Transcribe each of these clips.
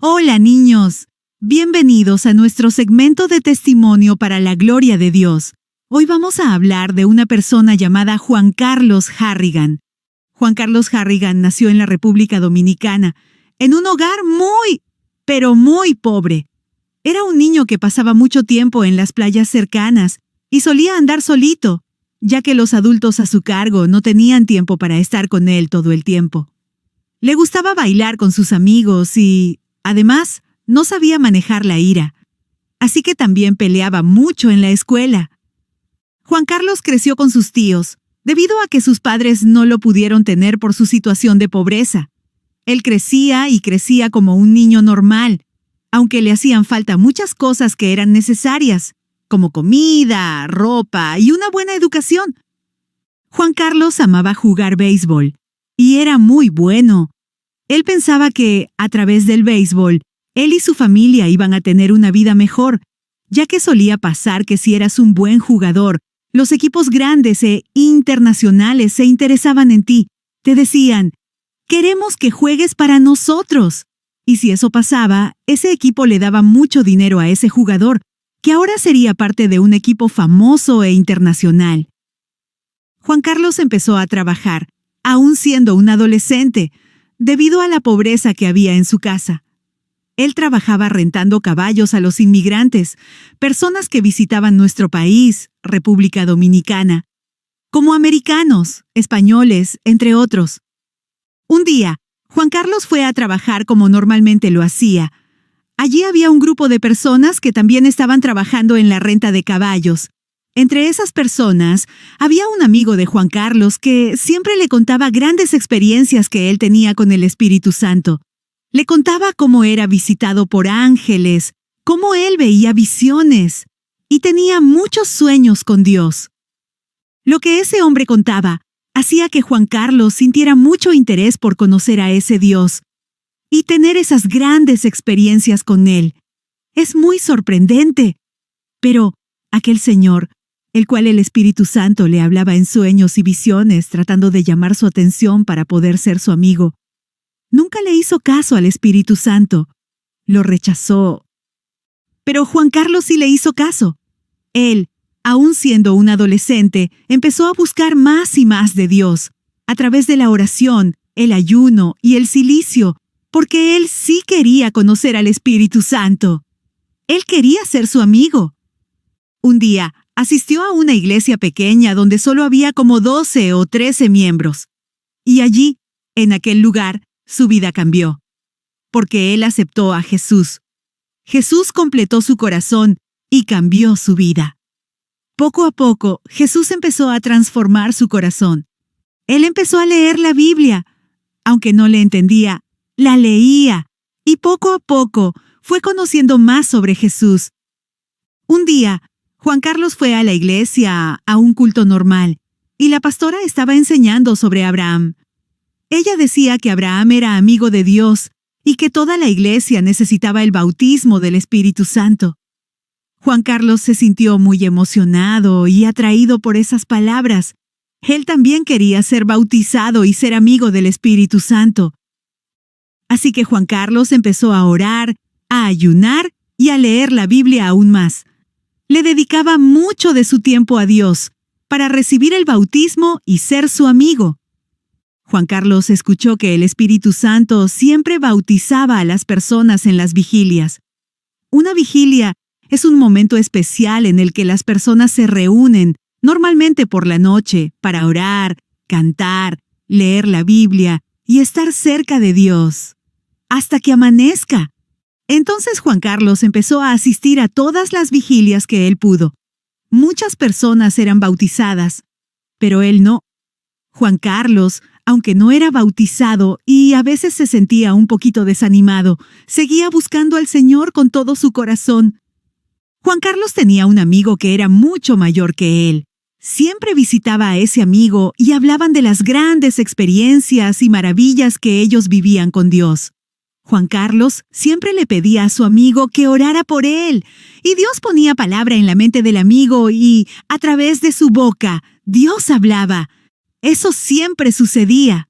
Hola niños, bienvenidos a nuestro segmento de testimonio para la gloria de Dios. Hoy vamos a hablar de una persona llamada Juan Carlos Harrigan. Juan Carlos Harrigan nació en la República Dominicana, en un hogar pero muy pobre. Era un niño que pasaba mucho tiempo en las playas cercanas y solía andar solito, ya que los adultos a su cargo no tenían tiempo para estar con él todo el tiempo. Le gustaba bailar con sus amigos y, además, no sabía manejar la ira. Así que también peleaba mucho en la escuela. Juan Carlos creció con sus tíos, debido a que sus padres no lo pudieron tener por su situación de pobreza. Él crecía y crecía como un niño normal, aunque le hacían falta muchas cosas que eran necesarias, como comida, ropa y una buena educación. Juan Carlos amaba jugar béisbol, y era muy bueno. Él pensaba que, a través del béisbol, él y su familia iban a tener una vida mejor, ya que solía pasar que si eras un buen jugador, los equipos grandes e internacionales se interesaban en ti. Te decían, queremos que juegues para nosotros. Y si eso pasaba, ese equipo le daba mucho dinero a ese jugador, que ahora sería parte de un equipo famoso e internacional. Juan Carlos empezó a trabajar, aún siendo un adolescente, debido a la pobreza que había en su casa. Él trabajaba rentando caballos a los inmigrantes, personas que visitaban nuestro país, República Dominicana, como americanos, españoles, entre otros. Un día, Juan Carlos fue a trabajar como normalmente lo hacía. Allí había un grupo de personas que también estaban trabajando en la renta de caballos. Entre esas personas, había un amigo de Juan Carlos que siempre le contaba grandes experiencias que él tenía con el Espíritu Santo. Le contaba cómo era visitado por ángeles, cómo él veía visiones, y tenía muchos sueños con Dios. Lo que ese hombre contaba hacía que Juan Carlos sintiera mucho interés por conocer a ese Dios y tener esas grandes experiencias con él. Es muy sorprendente. Pero aquel señor, el cual el Espíritu Santo le hablaba en sueños y visiones tratando de llamar su atención para poder ser su amigo, nunca le hizo caso al Espíritu Santo. Lo rechazó. Pero Juan Carlos sí le hizo caso. Él, aún siendo un adolescente, empezó a buscar más y más de Dios, a través de la oración, el ayuno y el cilicio, porque él sí quería conocer al Espíritu Santo. Él quería ser su amigo. Un día, asistió a una iglesia pequeña donde solo había como 12 o 13 miembros. Y allí, en aquel lugar, su vida cambió. Porque él aceptó a Jesús. Jesús completó su corazón y cambió su vida. Poco a poco, Jesús empezó a transformar su corazón. Él empezó a leer la Biblia. Aunque no le entendía, la leía. Y poco a poco, fue conociendo más sobre Jesús. Un día, Juan Carlos fue a la iglesia a un culto normal, y la pastora estaba enseñando sobre Abraham. Ella decía que Abraham era amigo de Dios y que toda la iglesia necesitaba el bautismo del Espíritu Santo. Juan Carlos se sintió muy emocionado y atraído por esas palabras. Él también quería ser bautizado y ser amigo del Espíritu Santo. Así que Juan Carlos empezó a orar, a ayunar y a leer la Biblia aún más. Le dedicaba mucho de su tiempo a Dios para recibir el bautismo y ser su amigo. Juan Carlos escuchó que el Espíritu Santo siempre bautizaba a las personas en las vigilias. Una vigilia es un momento especial en el que las personas se reúnen, normalmente por la noche, para orar, cantar, leer la Biblia y estar cerca de Dios, hasta que amanezca. Entonces Juan Carlos empezó a asistir a todas las vigilias que él pudo. Muchas personas eran bautizadas, pero él no. Juan Carlos, aunque no era bautizado y a veces se sentía un poquito desanimado, seguía buscando al Señor con todo su corazón. Juan Carlos tenía un amigo que era mucho mayor que él. Siempre visitaba a ese amigo y hablaban de las grandes experiencias y maravillas que ellos vivían con Dios. Juan Carlos siempre le pedía a su amigo que orara por él, y Dios ponía palabra en la mente del amigo y, a través de su boca, Dios hablaba. Eso siempre sucedía.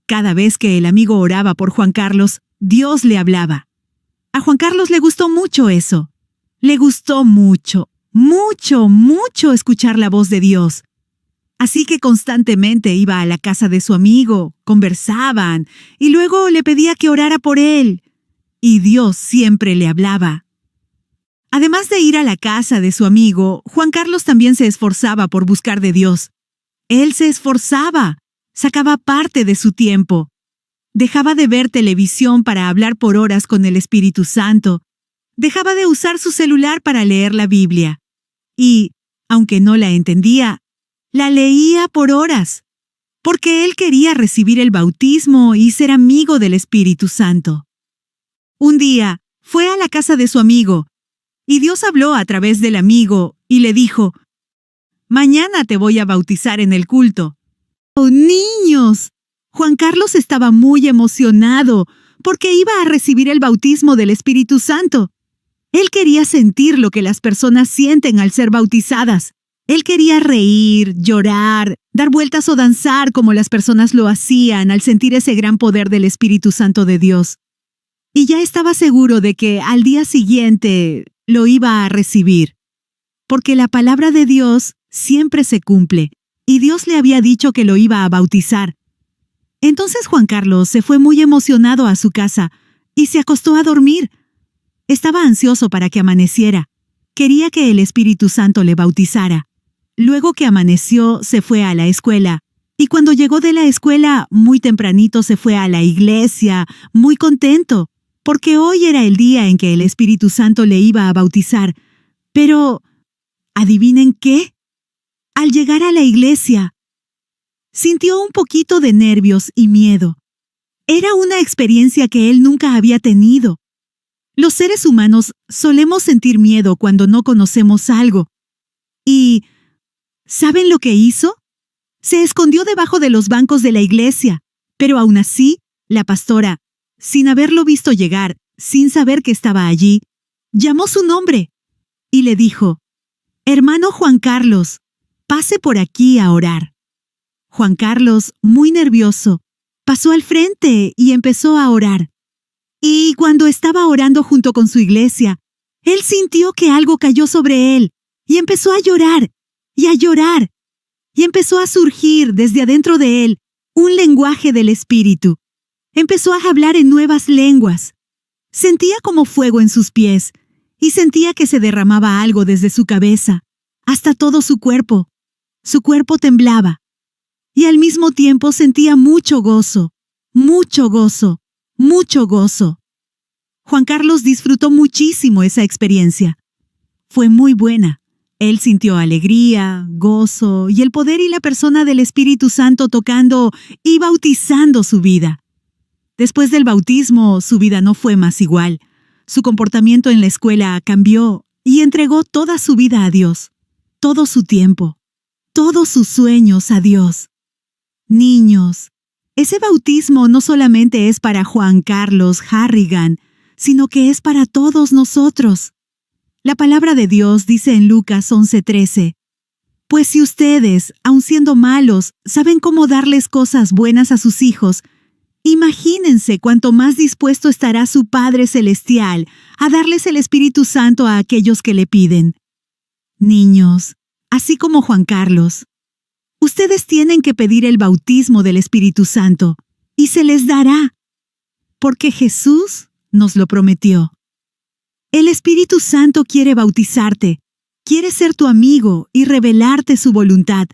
Cada vez que el amigo oraba por Juan Carlos, Dios le hablaba. A Juan Carlos le gustó mucho eso. Le gustó mucho, mucho, mucho escuchar la voz de Dios. Así que constantemente iba a la casa de su amigo, conversaban, y luego le pedía que orara por él. Y Dios siempre le hablaba. Además de ir a la casa de su amigo, Juan Carlos también se esforzaba por buscar de Dios. Él se esforzaba, sacaba parte de su tiempo. Dejaba de ver televisión para hablar por horas con el Espíritu Santo. Dejaba de usar su celular para leer la Biblia. Y, aunque no la entendía, la leía por horas, porque él quería recibir el bautismo y ser amigo del Espíritu Santo. Un día, fue a la casa de su amigo, y Dios habló a través del amigo y le dijo: «Mañana te voy a bautizar en el culto». ¡Oh, niños! Juan Carlos estaba muy emocionado porque iba a recibir el bautismo del Espíritu Santo. Él quería sentir lo que las personas sienten al ser bautizadas. Él quería reír, llorar, dar vueltas o danzar como las personas lo hacían al sentir ese gran poder del Espíritu Santo de Dios. Y ya estaba seguro de que al día siguiente lo iba a recibir. Porque la palabra de Dios siempre se cumple, y Dios le había dicho que lo iba a bautizar. Entonces Juan Carlos se fue muy emocionado a su casa y se acostó a dormir. Estaba ansioso para que amaneciera. Quería que el Espíritu Santo le bautizara. Luego que amaneció, se fue a la escuela. Y cuando llegó de la escuela, muy tempranito se fue a la iglesia, muy contento, porque hoy era el día en que el Espíritu Santo le iba a bautizar. Pero, ¿adivinen qué? Al llegar a la iglesia, sintió un poquito de nervios y miedo. Era una experiencia que él nunca había tenido. Los seres humanos solemos sentir miedo cuando no conocemos algo. Y, ¿saben lo que hizo? Se escondió debajo de los bancos de la iglesia, pero aún así, la pastora, sin haberlo visto llegar, sin saber que estaba allí, llamó su nombre y le dijo: «Hermano Juan Carlos, pase por aquí a orar». Juan Carlos, muy nervioso, pasó al frente y empezó a orar. Y cuando estaba orando junto con su iglesia, él sintió que algo cayó sobre él y empezó a llorar y a llorar. Y empezó a surgir desde adentro de él un lenguaje del Espíritu. Empezó a hablar en nuevas lenguas. Sentía como fuego en sus pies y sentía que se derramaba algo desde su cabeza hasta todo su cuerpo. Su cuerpo temblaba. Y al mismo tiempo sentía mucho gozo, mucho gozo, mucho gozo. Juan Carlos disfrutó muchísimo esa experiencia. Fue muy buena. Él sintió alegría, gozo y el poder y la persona del Espíritu Santo tocando y bautizando su vida. Después del bautismo, su vida no fue más igual. Su comportamiento en la escuela cambió y entregó toda su vida a Dios, todo su tiempo, todos sus sueños a Dios. Niños, ese bautismo no solamente es para Juan Carlos Harrigan, sino que es para todos nosotros. La palabra de Dios dice en Lucas 11:13, «Pues si ustedes, aun siendo malos, saben cómo darles cosas buenas a sus hijos, imagínense cuánto más dispuesto estará su Padre Celestial a darles el Espíritu Santo a aquellos que le piden». Niños, así como Juan Carlos, ustedes tienen que pedir el bautismo del Espíritu Santo y se les dará, porque Jesús nos lo prometió. El Espíritu Santo quiere bautizarte, quiere ser tu amigo y revelarte su voluntad.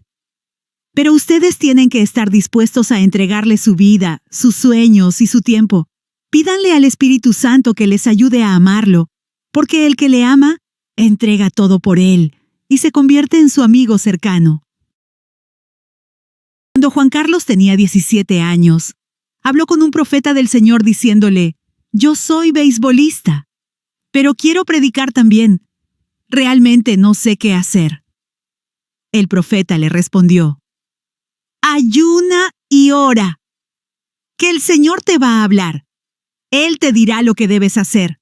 Pero ustedes tienen que estar dispuestos a entregarle su vida, sus sueños y su tiempo. Pídanle al Espíritu Santo que les ayude a amarlo, porque el que le ama, entrega todo por él y se convierte en su amigo cercano. Cuando Juan Carlos tenía 17 años, habló con un profeta del Señor diciéndole: «Yo soy beisbolista, pero quiero predicar también. Realmente no sé qué hacer». El profeta le respondió: «Ayuna y ora, que el Señor te va a hablar. Él te dirá lo que debes hacer».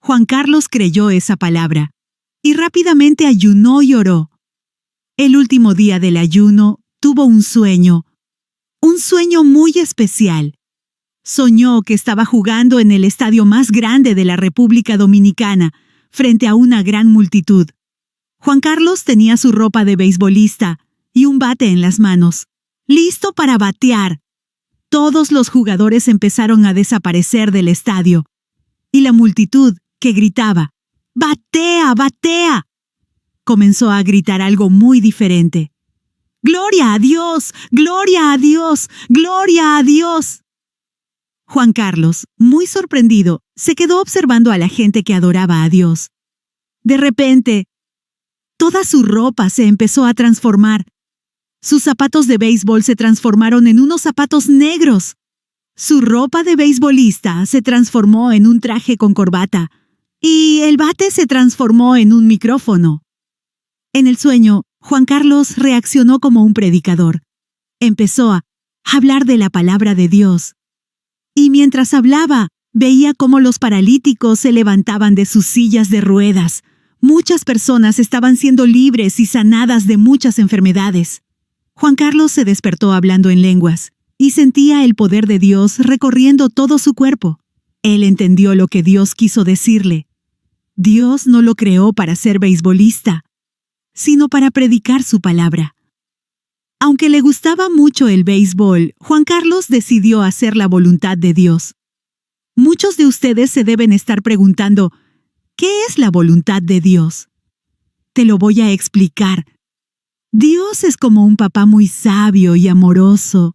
Juan Carlos creyó esa palabra y rápidamente ayunó y oró. El último día del ayuno tuvo un sueño muy especial. Soñó que estaba jugando en el estadio más grande de la República Dominicana, frente a una gran multitud. Juan Carlos tenía su ropa de beisbolista y un bate en las manos, listo para batear. Todos los jugadores empezaron a desaparecer del estadio, y la multitud, que gritaba, ¡Batea, batea!, comenzó a gritar algo muy diferente. ¡Gloria a Dios! ¡Gloria a Dios! ¡Gloria a Dios! Juan Carlos, muy sorprendido, se quedó observando a la gente que adoraba a Dios. De repente, toda su ropa se empezó a transformar. Sus zapatos de béisbol se transformaron en unos zapatos negros. Su ropa de beisbolista se transformó en un traje con corbata, y el bate se transformó en un micrófono. En el sueño, Juan Carlos reaccionó como un predicador. Empezó a hablar de la palabra de Dios. Y mientras hablaba, veía cómo los paralíticos se levantaban de sus sillas de ruedas. Muchas personas estaban siendo libres y sanadas de muchas enfermedades. Juan Carlos se despertó hablando en lenguas y sentía el poder de Dios recorriendo todo su cuerpo. Él entendió lo que Dios quiso decirle. Dios no lo creó para ser beisbolista, sino para predicar su palabra. Aunque le gustaba mucho el béisbol, Juan Carlos decidió hacer la voluntad de Dios. Muchos de ustedes se deben estar preguntando, ¿qué es la voluntad de Dios? Te lo voy a explicar. Dios es como un papá muy sabio y amoroso.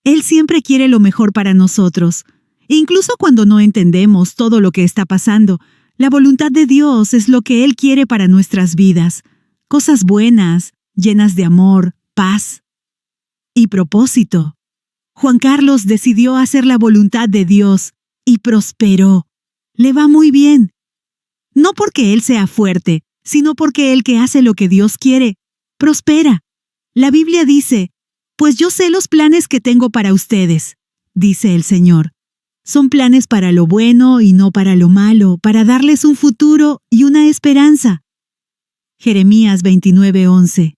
Él siempre quiere lo mejor para nosotros. Incluso cuando no entendemos todo lo que está pasando, la voluntad de Dios es lo que Él quiere para nuestras vidas. Cosas buenas, llenas de amor, paz y propósito. Juan Carlos decidió hacer la voluntad de Dios y prosperó. Le va muy bien. No porque él sea fuerte, sino porque el que hace lo que Dios quiere, prospera. La Biblia dice, pues yo sé los planes que tengo para ustedes, dice el Señor. Son planes para lo bueno y no para lo malo, para darles un futuro y una esperanza. Jeremías 29:11.